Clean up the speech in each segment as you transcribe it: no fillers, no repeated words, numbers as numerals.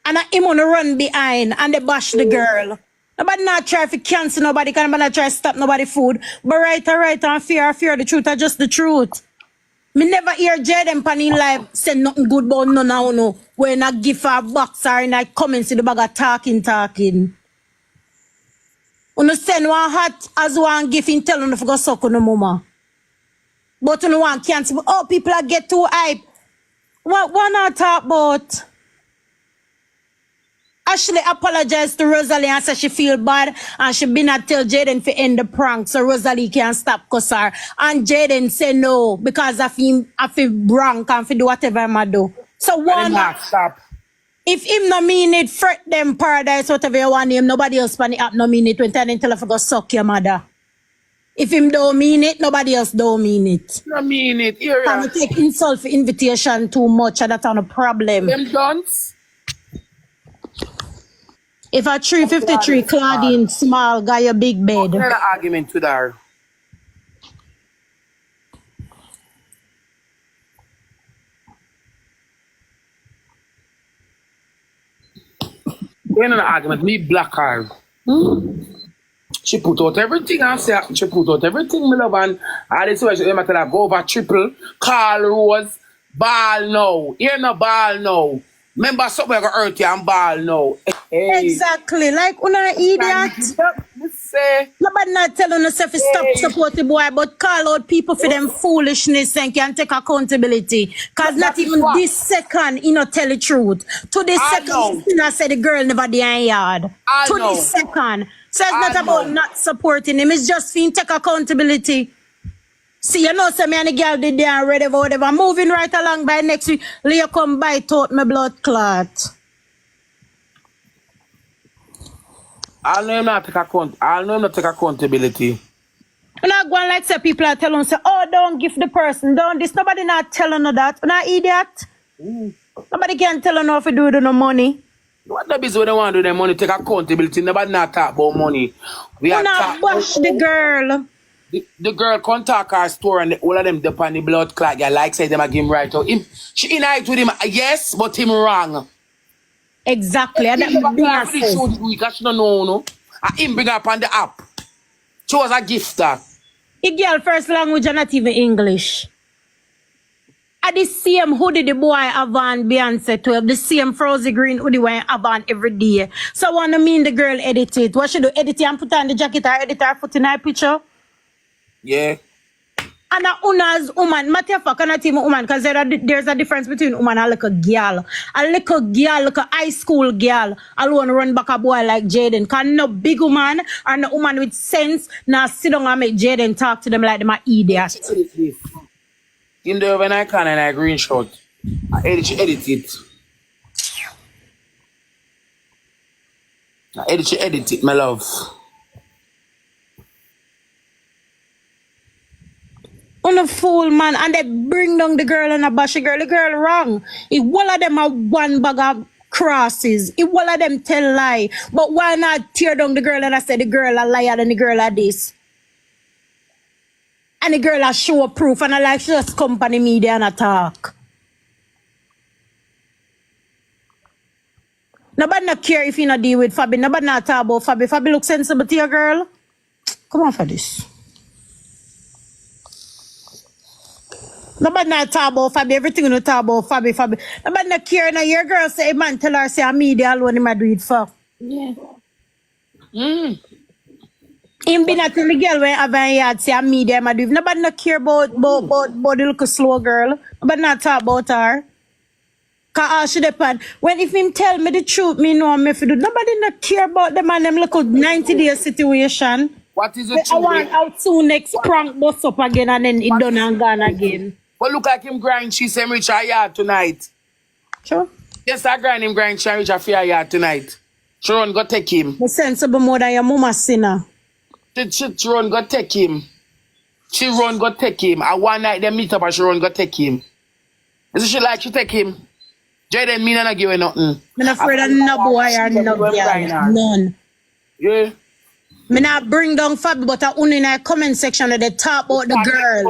And him on run behind and they bash the girl. Nobody not try to cancel nobody, can nobody not try to stop nobody food. But right, and fear, the truth are just the truth. Me never hear Jayden pan in live say nothing good about no. When I give her a box or in I come and see the Bagga talking. Uno send one hot as one gift in tell you to go suck on the mama. But you want cancel. Oh, people are get too hype. What not talk about? Ashley apologized to Rosealee and said she feel bad and she been not tell Jayden to end the prank so Rosealee can't stop cuss her. And Jayden say no because I feel prank and do whatever I do. So one not stop. If him no mean it, fret them paradise, whatever you want him, nobody else pan the app no mean it when tell him tell her to go suck your mother. If him don't mean it, nobody else don't mean it. No mean it. Here I'm take insult for invitation too much and that's not a problem. them dunce. If a 353 Claudine small got your big bed. What argument with her? We're not an argument. Me black her. She put out everything and say she put out everything, my love, and all this way she tell her go over triple, call Rose, ball now. You're no ball now. Remember something gonna hurt you and ball now. Hey. Exactly. Like una idiot. Nobody not telling us if you stop support the boy, but call out people for them foolishness and can take accountability. Cause not even this second, you know, tell the truth. To this second, you know, say the girl never there in yard. To this second. So it's not about not supporting him, it's just for him take accountability. See, you know, so me and the girl did there and ready for whatever. Moving right along by next week, Leah come by, taught my blood clot. I'll know him not take accountability. You're not going like say people are telling say, oh, don't give the person, don't this. Nobody not telling her that. You're not idiot. Nobody can tell her no if you do it with no money. What the business when they want to do their money, take accountability. Nobody not talk about money. We are not bash the girl. The girl can't talk her story and all of them depend on the blood clot. Yeah, like say them a give him right out. She unite with him, yes, but him wrong. Exactly. And she don't know, no. And him bring her up on the app. She was a gifter. The girl first language are not even English. At the same hoodie the boy have on Beyonce 12, the same frozy green hoodie we have on every day. So I wanna mean the girl edit it. What she do? Edit it and put on the jacket or edit her foot in her picture? Yeah. And a una's woman, matter of fact, not even woman, because there's a difference between woman and a little girl. A little girl, like a high school girl, alone run back a boy like Jayden. Because no big woman or no woman with sense now sit down and make Jayden talk to them like them are idiots. In the when I can and I green shot, I edit it. I edit it, my love. On a fool, man, and they bring down the girl and a bash the girl. The girl wrong. If one of them are one bag of crosses, if one of them tell lie, but why not tear down the girl and I say the girl a liar and the girl a this? And the girl a show proof and I like she just company media and attack. Nobody not care if you not deal with Fabi. Nobody not talk about Fabi. Fabi look sensible to your girl. Come on for this. Nobody not talk about Fabi. Everything you talk about Fabi. Nobody not care. Now your girl say, man, tell her say a media alone him a do it for. Yeah. Him be not tell the girl when have a yard say a media him a do it. Nobody not care about the little slow girl. Nobody not talk about her. Cause all she depend. When if him tell me the truth, me know me if do. Nobody not care about them and them little 90-day situation. What is the truth? I want out soon next prank bust up again and then it done and gone again. But look like him grind, she say reach her yard tonight. Sure. Yes, I grind him grind, she reach her fair yard tonight. Sharon go take him. The sensible more than your mama sinner. Sharon go take him. She run go take him. And one night they meet up and Sharon go take him. Is she like she take him? Jayden me not give her nothing. I'm afraid of no boy or no girl. None. Yeah. Me not bring down Fabi, but I only in the comment section that they talk about the girl.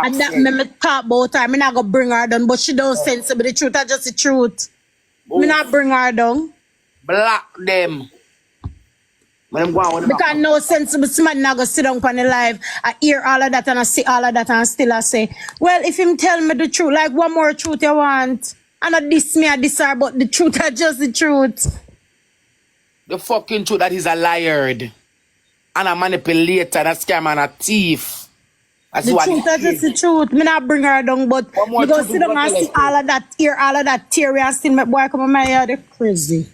And that me talk about her. Me not go bring her down, but she don't sense it. But the truth is just the truth. Me not bring her down. Block them. When them go on with them Because no sensible man not go sit down on the live. I hear all of that and I see all of that and still I say, well, if him tell me the truth, like one more truth you want. And not this me or this her, but the truth are just the truth. the fucking truth that he's a liar and a manipulator and a scammer and a thief. That's The what truth he is just is. the truth. Me not bring her down, but One more you go truth sit we down gotta and tell see us. all of that, hear all of that theory and still make boy come on my yard. They're crazy.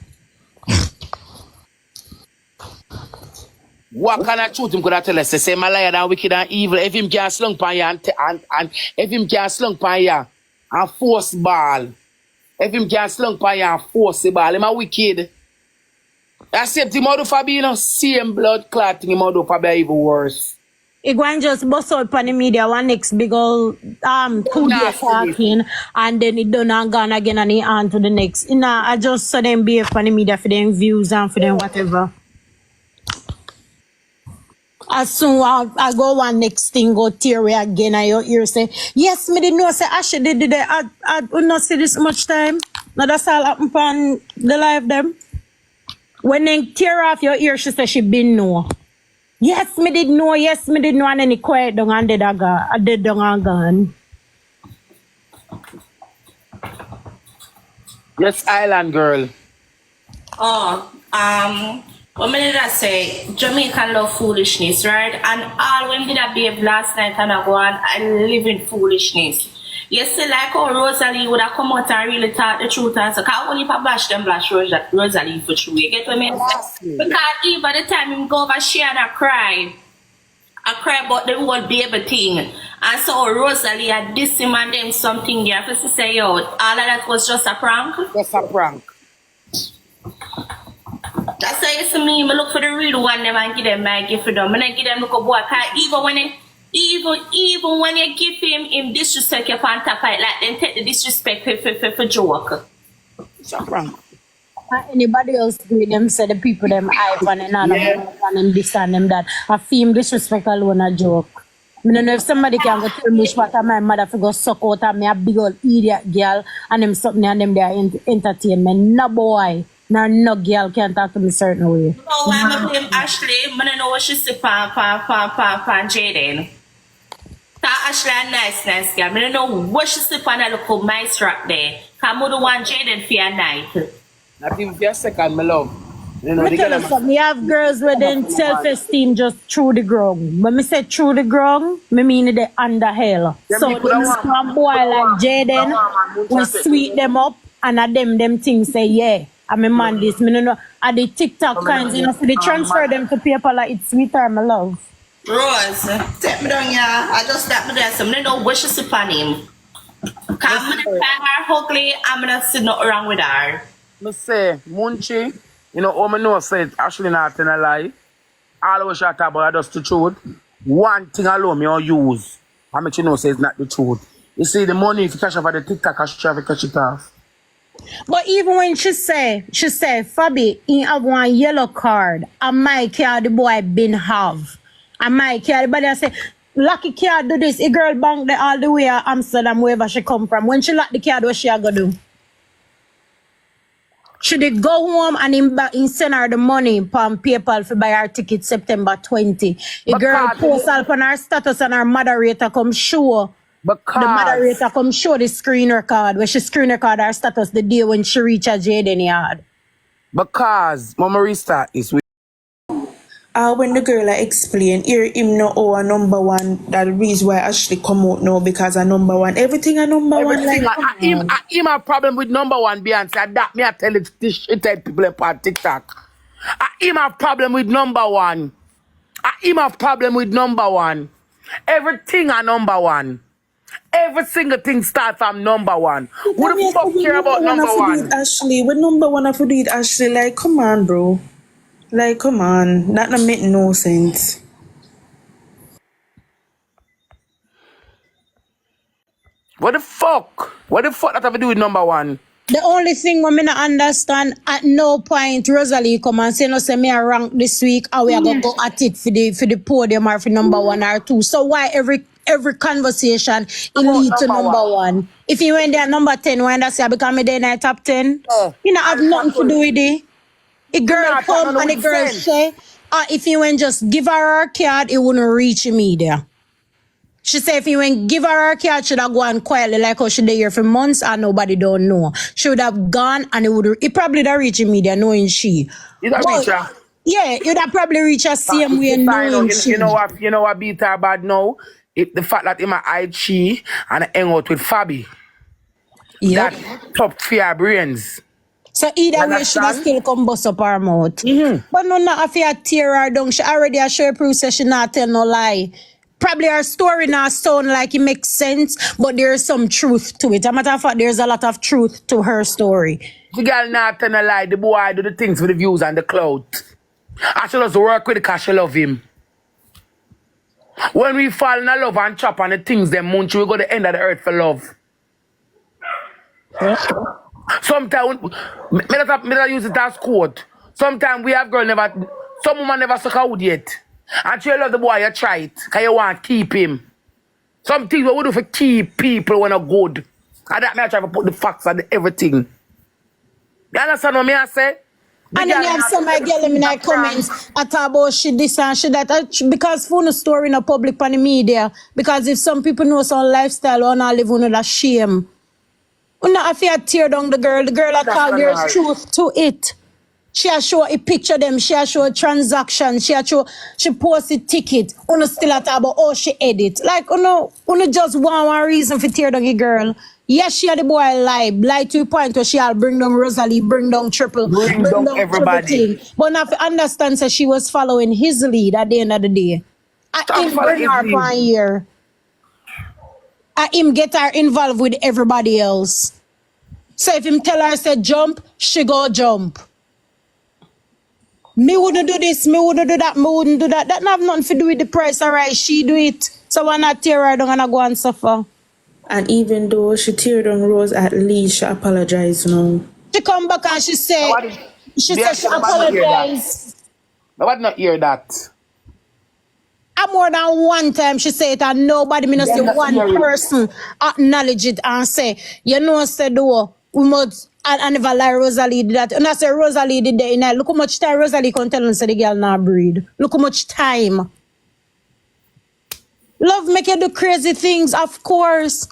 What kind of truth him could have tell us? Say my liar and wicked and evil. If him can slung pan you and if him can slung pan you and force ball. If him can slung pan you and force the ball, him a wicked. That same thing Modo Fabino, same blood clot thing Modo Fabio even worse. He go and just bust out on the media one next big old 2 days Nasty. talking and then he done and gone again and he on to the next. You know, I just saw them behave on the media for them views and for them whatever. As soon as I go one next thing, go theory again, and your ear say, yes, me didn't know, say, Ashley did it. I would not see this much time. Now that's all happen on the live them. When they tear off your ear, she say she been know. Yes, me did know, yes, me did know, and then he quiet down and did I did down and gone. Yes, Island girl. What did I say? Jamaican love foolishness, right? And all when did I behave last night and I go on and live in foolishness. You see, like how Rosealee would have come out and really talk the truth and so, because only if I bash them bash Rosealee for true. You get what I mean? Because even by the time him go over share and I cry about the whole baby thing. And so Rosealee had this him and them something there for to say, yo, all of that was just a prank. Just a prank. That's why you see me look for the real one them and give them my gift for them. And I give them look a boy, cause even when you give him disrespect you on top of it, like then take the disrespect for joke. It's a prank. Anybody else do them say the people them hype and them this and them that. I feel disrespect alone a joke. I don't know if somebody can go tell me what my mother for go suck out of me a big old idiot girl and them something and them there entertainment. No boy. No girl can talk to me certain way. No, why I blame Ashley? I don't know what she say pan Jayden. Ashley a nice girl. I don't know what she say pan a little mice right there. Cause I don't want Jayden for a night. Not even for a second, my love. You know, Let me tell you something. You have girls with their self-esteem just through the ground. When me say through the ground, me mean the under hell. Yeah, So me coulda this want- one boy like Jayden will will sweet them up and a them things say, yeah, I'm a man this. Me no know. At the TikTok kinds, you know, so they transfer them to people like it's sweeter, my love. Rose, take me down, yeah. I just step me there, so I don't know what she say pan him. Cause I'm gonna find her ugly, I'm gonna see nothing wrong with her. Me say, Munchie, you know, all me know say it actually not in a lie. All what she talk about is just the truth. One thing alone me don't use. I make you know say it's not the truth. You see the money if you cash off at the TikTok, I should try to catch it off. But even when she say, Fabi, he have one yellow card, and my card the boy been have. And my card, but I say, lucky card do this, a girl bang the all the way to Amsterdam, wherever she come from. When she lock the card, what she a go do? Should it go home and him send her the money from PayPal for buy her ticket September 20? The But girl card- post up on her status and her moderator come show. The Because moderator come show the screen record where she screen record her status the day when she reach a Jayden yard. Mama Rista is with When the girl I explain, here him no a number one. That the reason why Ashley come out now because a number one. Everything a number everything. one. Like, I him have problem with number one Beyonce. That me I tell it this shit tell people on TikTok. I him have problem with number one. I him have problem with number one. Everything a number one. Every single thing start from number one. Who the fuck care about number one? Ashley, when number one I for do it, Ashley. Like, come on, bro. Like, come on. That don't make no sense. What the fuck? What the fuck that have to do with number one? The only thing we not understand, at no point Rosealee come and say, no, say me a rank this week, or we are going to go at it for the podium or for number one or two. So why every conversation it lead to number one? If you went there number 10, when that's become a day night top 10, Oh. you know, have nothing to do with it. A girl Nah, come that and a no girl sense. say, if you went just give her card, it wouldn't reach media. She said if you went give her card, should have gone quietly like how she did here for months and nobody don't know. She would have gone and it probably don't reach media knowing she. You don't But, reach her. yeah, you'd have probably reached her same way knowing she. You know what beat her bad now? The fact that him eyed she and hang out with Fabi. Yep. That top fear brains. So either You way, she understand? still come bust up her mouth. Mhm. But no, not if you tear her down. She already has show proof that she not tell no lie. Probably her story now sound like it makes sense, but there's some truth to it. As a matter of fact, there's a lot of truth to her story. The girl not tell a lie. The boy do the things with the views and the clout. I should just work with the because she love him. When we fall in love and chop on the things them munch, we go to the end of the earth for love. Sometimes, me not use it as quote. Sometimes we have girl never, some woman never suck a wood yet. And you love the boy, you try it. Because you want to keep him. Some things we do for keep people when are good. And that me I try to put the facts and everything. You understand what me I say? And then you have some girl in the comments I talk about she this and she that because for no story in the public on the media. Because if some people know some lifestyle or not live under that shame. We not have to tear down the girl. The girl at all there's truth to it. She has show a picture them, she has show a transaction, she posted ticket. Uno still at about oh she edit. Like uno just one reason for tear down a girl. Yes, she had the boy lie to a point where she'll bring down Rosealee, bring down Triple, Bring down everybody. thing. But now to understand that she was following his lead at the end of the day. I him bring her for a year. I him get her involved with everybody else. So if him tell her say jump, she go jump. Me wouldn't do this, me wouldn't do that, me wouldn't do that. That have nothing to do with the price, alright? She do it. So why not tear her down and I go and suffer? And even though she teared on Rose, at least she apologized now. She come back and she said she apologized. Nobody not hear that. And more than one time she said it and nobody me not see one person acknowledge it and say, you know, said though, we must I never lie Rosealee did that. And I say Rosealee did that. Look how much time Rosealee can tell us the girl not breed. Look how much time. Love make you do crazy things, of course.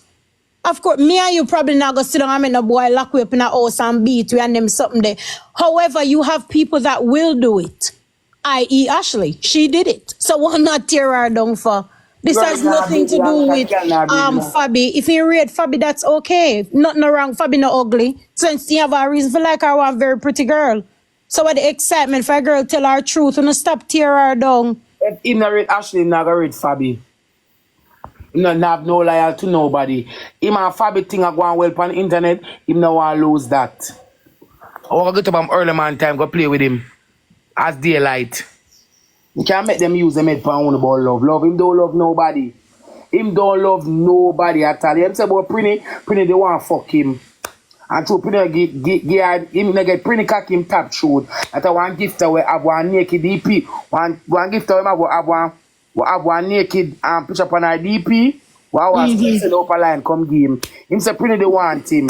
Of course, me and you probably not go sit down and make no boy lock you up in a house and beat you and them something there. However, you have people that will do it. I.e. Ashley. She did it. So why not tear her down for? This has nothing to do with Fabi. If you read Fabi, that's okay. Nothing wrong. Fabi not ugly. Since you have a reason for like her one very pretty girl. So what the excitement for a girl tell her truth and stop tear her down. If him not read Ashley, him not gonna read Fabi. Him not have no loyalty to nobody. Him and Fabi thing are going well on the internet, him not want to lose that. I want to get up early man time, go play with him. As daylight. You can't make them use them head for one about love. Love him don't love nobody. Him don't love nobody at all. Him say about Prinny they want to fuck him. And so Prinny him get Prinny cock him tap shoot. That I want gift away have one naked DP. One gift away have one naked picture up on our DP. Wow, send up a line come give him. Him say Prinny they want him.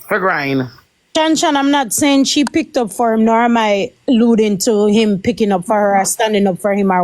For grind. Chanchan, I'm not saying she picked up for him, nor am I alluding to him picking up for her or standing up for him or